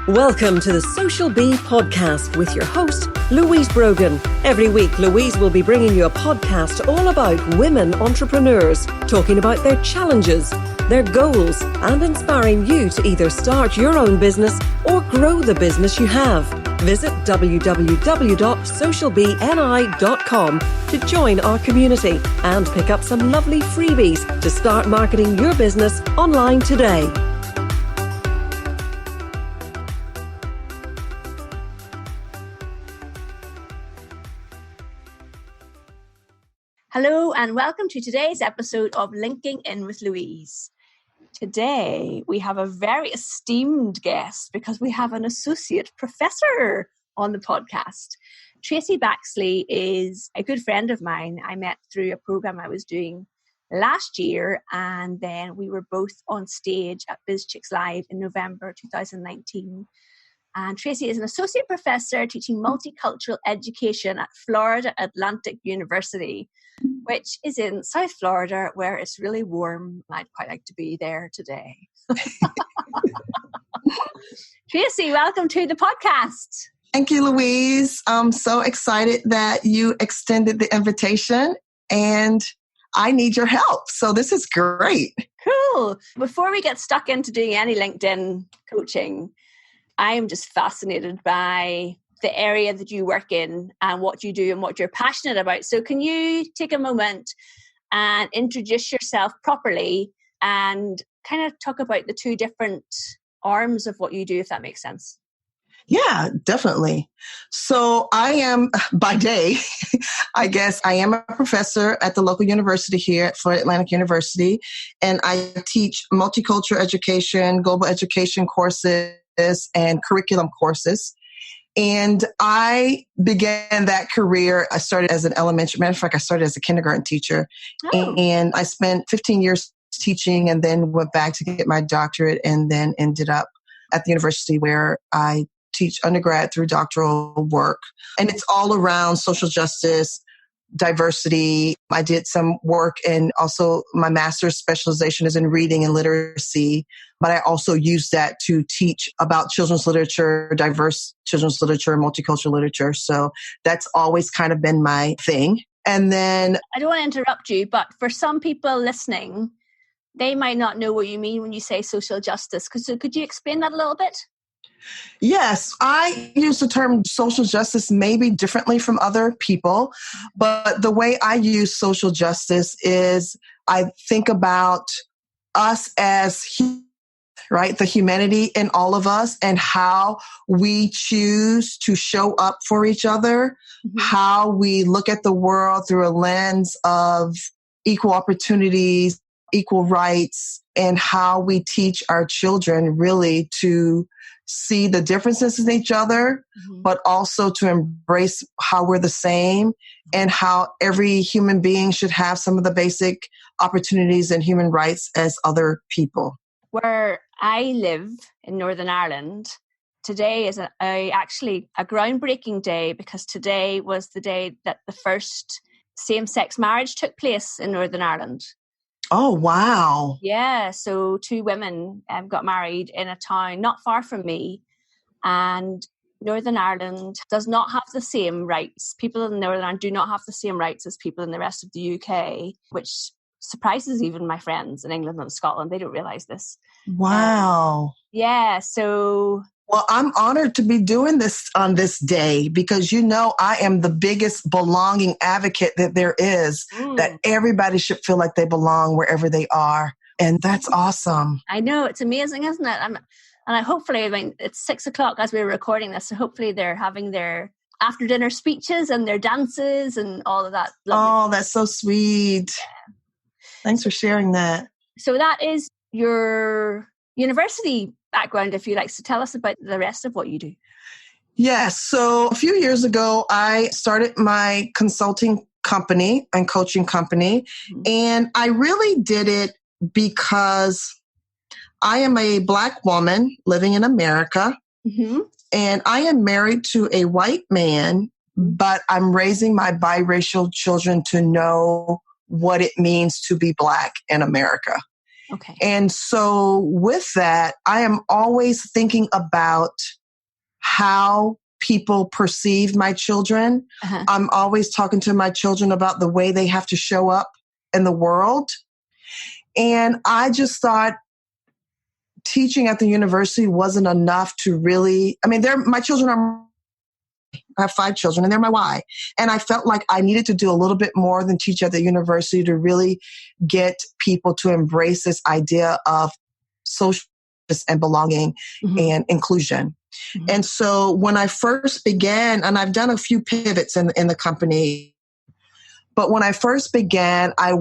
Welcome to the Social Bee podcast with your host, Louise Brogan. Every week, Louise will be bringing you a podcast all about women entrepreneurs, talking about their challenges, their goals, and inspiring you to either start your own business or grow the business you have. Visit www.socialbeeni.com to join our community and pick up some lovely freebies to start marketing your business online today. Hello and welcome to today's episode of Linking In with Louise. Today we have a very esteemed guest because we have an associate professor on the podcast. Traci Baxley is a good friend of mine. I met through a program I was doing last year, and then we were both on stage at BizChicks Live in November 2019. And Traci is an associate professor teaching multicultural education at Florida Atlantic University, which is in South Florida, where it's really warm. I'd quite like to be there today. Traci, welcome to the podcast. Thank you, Louise. I'm so excited that you extended the invitation, and I need your help. So this is great. Cool. Before we get stuck into doing any LinkedIn coaching, I am just fascinated by the area that you work in and what you do and what you're passionate about. So can you take a moment and introduce yourself properly and kind of talk about the two different arms of what you do, if that makes sense? Yeah, definitely. So I am, by day, I guess I am a professor at the local university here at Florida Atlantic University, and I teach multicultural education, global education courses, and curriculum courses. And I began that career. I started as an elementary, matter of fact, I started as a kindergarten teacher. Oh. And I spent 15 years teaching and then went back to get my doctorate and then ended up at the university where I teach undergrad through doctoral work. And it's all around social justice, diversity. I did some work, and also my master's specialization is in reading and literacy. But I also use that to teach about children's literature, diverse children's literature, multicultural literature. So that's always kind of been my thing. And then I don't want to interrupt you, but for some people listening, they might not know what you mean when you say social justice. So could you explain that a little bit? Yes, I use the term social justice maybe differently from other people, but the way I use social justice is I think about us as right? The humanity in all of us and how we choose to show up for each other, how we look at the world through a lens of equal opportunities, equal rights, and how we teach our children really to see the differences in each other, but also to embrace how we're the same and how every human being should have some of the basic opportunities and human rights as other people. Where I live in Northern Ireland, today is actually a groundbreaking day because today was the day that the first same-sex marriage took place in Northern Ireland. Oh, wow. Yeah, so two women got married in a town not far from me, and Northern Ireland does not have the same rights. People in Northern Ireland do not have the same rights as people in the rest of the UK, which surprises even my friends in England and Scotland. They don't realise this. Wow. Yeah, so... Well, I'm honored to be doing this on this day because, I am the biggest belonging advocate that there is, that everybody should feel like they belong wherever they are. And that's awesome. I know. It's amazing, isn't it? And hopefully, it's 6:00 as we're recording this. So hopefully they're having their after dinner speeches and their dances and all of that. Oh, that's so sweet. Yeah. Thanks for sharing that. So that is your university background, if you'd like to tell us about the rest of what you do. Yes. So a few years ago, I started my consulting company and coaching company. And I really did it because I am a Black woman living in America. And I am married to a white man, but I'm raising my biracial children to know what it means to be Black in America. Okay. And so with that, I am always thinking about how people perceive my children. Uh-huh. I'm always talking to my children about the way they have to show up in the world. And I just thought teaching at the university wasn't enough to really, my children I have 5 children and they're my why. And I felt like I needed to do a little bit more than teach at the university to really get people to embrace this idea of social justice and belonging and inclusion. And so when I first began, and I've done a few pivots in the company, but when I first began, I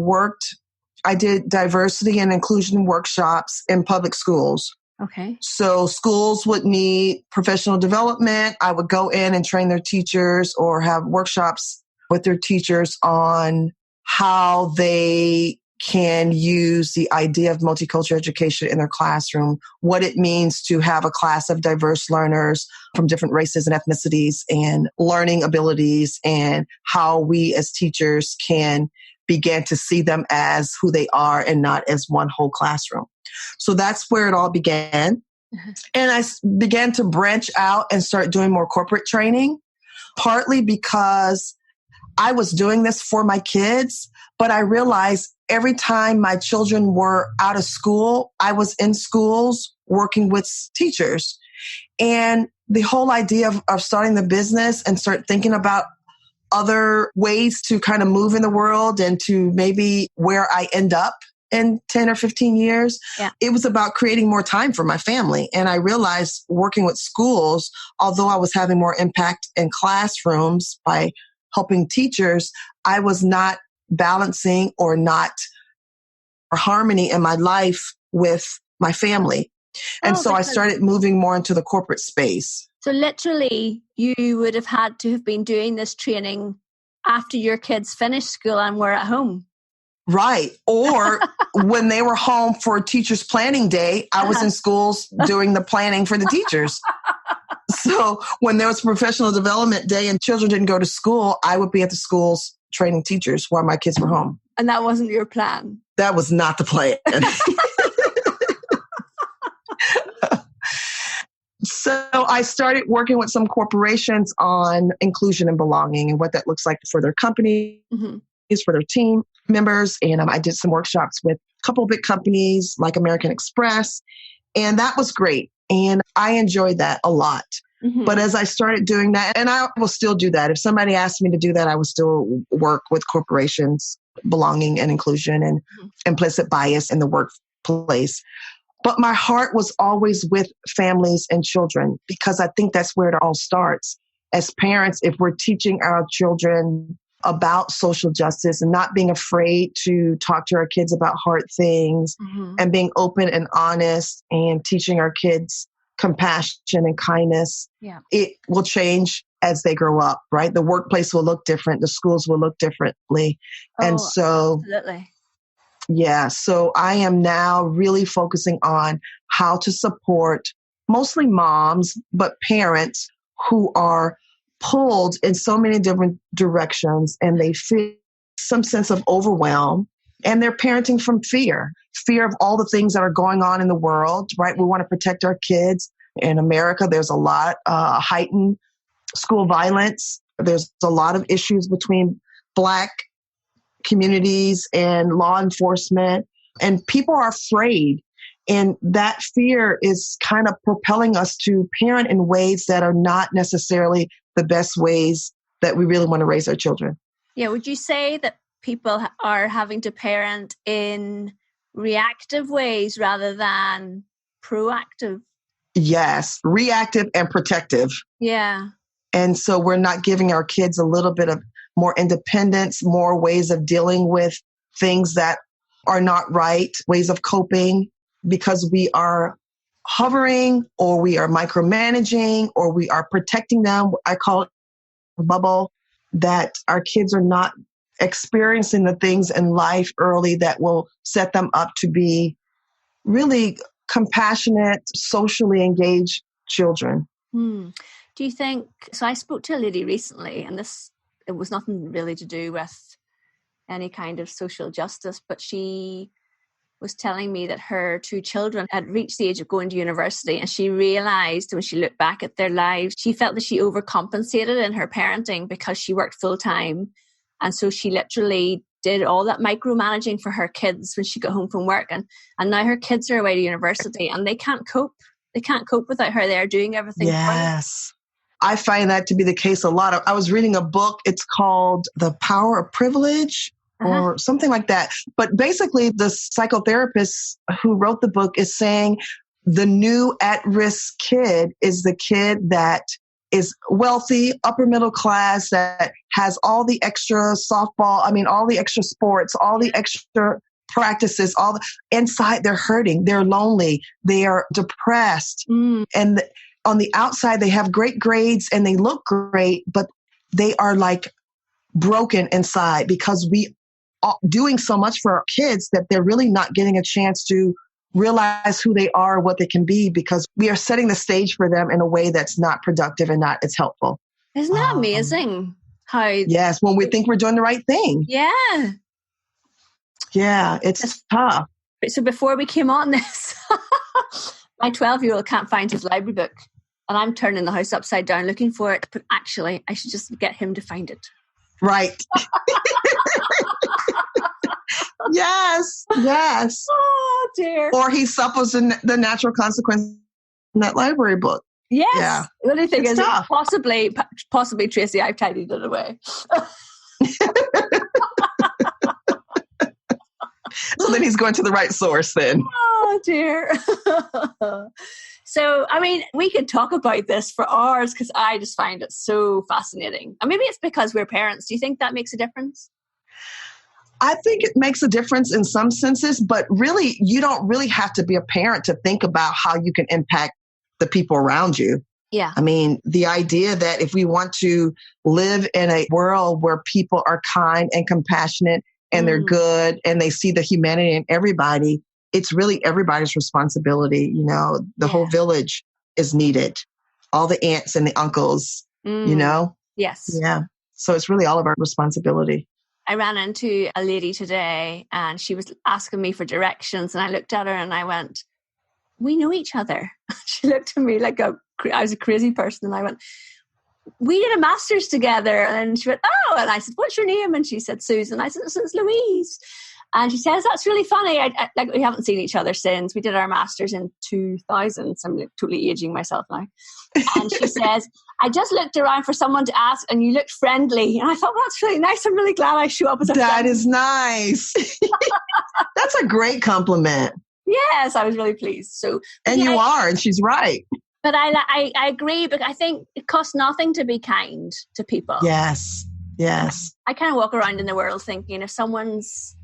did diversity and inclusion workshops in public schools. Okay. So schools would need professional development. I would go in and train their teachers or have workshops with their teachers on how they can use the idea of multicultural education in their classroom, what it means to have a class of diverse learners from different races and ethnicities and learning abilities, and how we as teachers can begin to see them as who they are and not as one whole classroom. So that's where it all began. And I began to branch out and start doing more corporate training, partly because I was doing this for my kids, but I realized every time my children were out of school, I was in schools working with teachers. And the whole idea of starting the business and start thinking about other ways to kind of move in the world and to maybe where I end up in 10 or 15 years, it was about creating more time for my family. And I realized working with schools, although I was having more impact in classrooms by helping teachers, I was not balancing or harmony in my life with my family. And so I started moving more into the corporate space. So literally, you would have had to have been doing this training after your kids finished school and were at home. Right. Or when they were home for teachers' planning day, I was in schools doing the planning for the teachers. So when there was professional development day and children didn't go to school, I would be at the schools training teachers while my kids were home. And that wasn't your plan? That was not the plan. So I started working with some corporations on inclusion and belonging and what that looks like for their companies, for their team members. And I did some workshops with a couple of big companies like American Express. And that was great. And I enjoyed that a lot. But as I started doing that, and I will still do that. If somebody asked me to do that, I would still work with corporations, belonging and inclusion and implicit bias in the workplace. But my heart was always with families and children, because I think that's where it all starts. As parents, if we're teaching our children about social justice and not being afraid to talk to our kids about hard things and being open and honest and teaching our kids compassion and kindness, it will change as they grow up, right? The workplace will look different. The schools will look differently. Absolutely. Yeah. So I am now really focusing on how to support mostly moms, but parents who are pulled in so many different directions and they feel some sense of overwhelm, and they're parenting from fear of all the things that are going on in the world, right? We want to protect our kids. In America, there's a lot heightened school violence. There's a lot of issues between Black communities and law enforcement, and people are afraid. And that fear is kind of propelling us to parent in ways that are not necessarily the best ways that we really want to raise our children. Yeah. Would you say that people are having to parent in reactive ways rather than proactive? Yes, reactive and protective. Yeah. And so we're not giving our kids a little bit of more independence, more ways of dealing with things that are not right, ways of coping, because we are hovering or we are micromanaging or we are protecting them. I call it a bubble, that our kids are not experiencing the things in life early that will set them up to be really compassionate, socially engaged children. Do you think, so I spoke to a lady recently, and it was nothing really to do with any kind of social justice, but she was telling me that her 2 children had reached the age of going to university, and she realized when she looked back at their lives, she felt that she overcompensated in her parenting because she worked full time. And so she literally did all that micromanaging for her kids when she got home from work. And now her kids are away to university and they can't cope. They can't cope without her there doing everything. Yes. I find that to be the case a lot. I was reading a book. It's called The Power of Privilege or something like that. But basically, the psychotherapist who wrote the book is saying the new at-risk kid is the kid that is wealthy, upper middle class, that has all the extra softball, all the extra sports, all the extra practices, inside they're hurting, they're lonely, they are depressed. And on the outside, they have great grades and they look great, but they are like broken inside because we are doing so much for our kids that they're really not getting a chance to realize who they are, what they can be, because we are setting the stage for them in a way that's not productive and not as helpful. Isn't that amazing? How? Yes, when we think we're doing the right thing. Yeah. Yeah, it's tough. So before we came on this, my 12-year-old can't find his library book. And I'm turning the house upside down looking for it. But actually, I should just get him to find it. Right. Yes. Oh, dear. Or he suffers the natural consequence in that library book. Yes. Yeah. The only thing is, tough. possibly, Traci, I've tidied it away. So then he's going to the right source then. Oh, dear. So, we could talk about this for hours because I just find it so fascinating. And maybe it's because we're parents. Do you think that makes a difference? I think it makes a difference in some senses, but really, you don't really have to be a parent to think about how you can impact the people around you. Yeah. The idea that if we want to live in a world where people are kind and compassionate and they're good and they see the humanity in everybody, it's really everybody's responsibility. The whole village is needed. All the aunts and the uncles, Yes. Yeah. So it's really all of our responsibility. I ran into a lady today and she was asking me for directions, and I looked at her and I went, we know each other. She looked at me like I was a crazy person, and I went, we did a master's together. And she went, oh, and I said, what's your name? And she said, Susan. I said, it's Louise. And she says, that's really funny. We haven't seen each other since. We did our master's in 2000. So I'm totally aging myself now. And she says, I just looked around for someone to ask and you looked friendly. And I thought, well, that's really nice. I'm really glad I show up as a friend. That is nice. That's a great compliment. Yes, I was really pleased. And you are, and she's right. But I agree, but I think it costs nothing to be kind to people. Yes. I kind of walk around in the world thinking if someone's...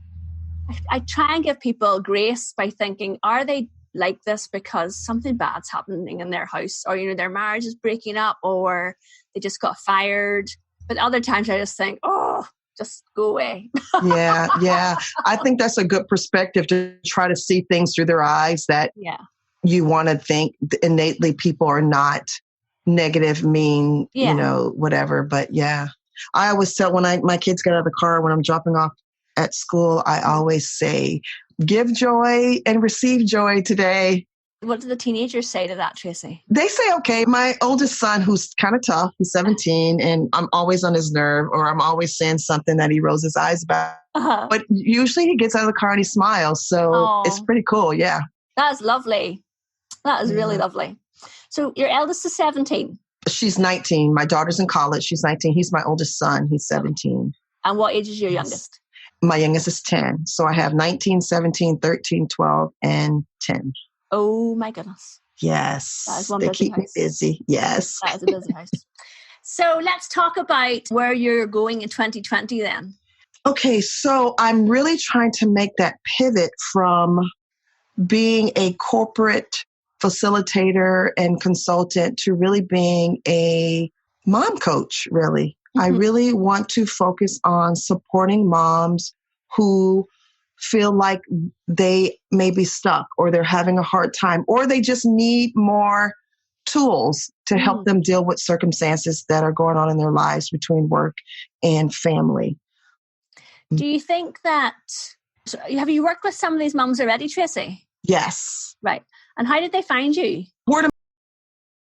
I try and give people grace by thinking, are they like this because something bad's happening in their house, or their marriage is breaking up, or they just got fired? But other times I just think, oh, just go away. Yeah. I think that's a good perspective to try to see things through their eyes, that you want to think innately people are not negative, mean, whatever. But I always tell when my kids get out of the car, when I'm dropping off at school, I always say, give joy and receive joy today. What do the teenagers say to that, Traci? They say, okay. My oldest son, who's kind of tough, he's 17, and I'm always on his nerve, or I'm always saying something that he rolls his eyes about. But usually he gets out of the car and he smiles. So It's pretty cool. Yeah. That's lovely. That is really lovely. So your eldest is 17. She's 19. My daughter's in college. She's 19. He's my oldest son. He's 17. And what age is your youngest? My youngest is 10. So I have 19, 17, 13, 12, and 10. Oh, my goodness. Yes. That is one they busy keep house. me busy. Yes. That is a busy house. So let's talk about where you're going in 2020 then. Okay. So I'm really trying to make that pivot from being a corporate facilitator and consultant to really being a mom coach, really. I really want to focus on supporting moms who feel like they may be stuck, or they're having a hard time, or they just need more tools to help them deal with circumstances that are going on in their lives between work and family. Do you think that So have you worked with some of these mums already, Traci? Yes. Right. And how did they find you? Word of